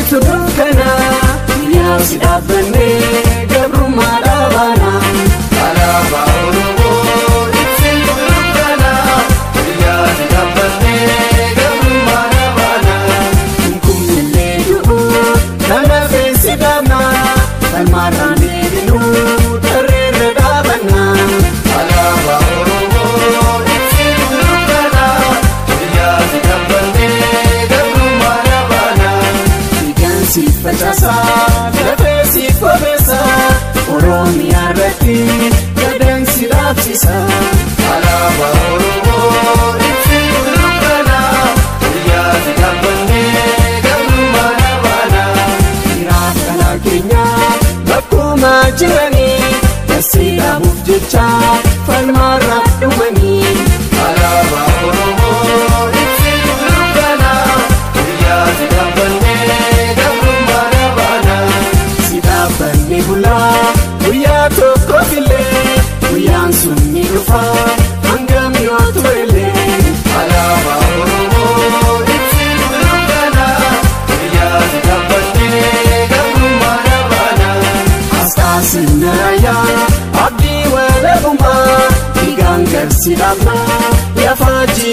tudukana ya sidabne gabru marabana alaba oromo itsi tudukana ya sidabne gabru marabana kumile du nana fesidama kalmarane dinu tarre dabana alaba oromo itsi tudukana ya sidabne gabru marabana si fatasa si fobesa oromi arati gadan silapsisa alaba oromo itsi ulukana ya sidabne gamu marabana irakana kenya bakuma jirani tasila bufjecha falmara dumani alaba oromo itsi ulukana ya sidabne Bula, we are to Kofile, we are soon Nilufa, Hangam Yotuele, Alaba Oromo, it's in Lugana, we are the Gabane, Gabu Marabana, Astas in Naya, Abdi Welebuma, Igangar Sidabna, Yafaji.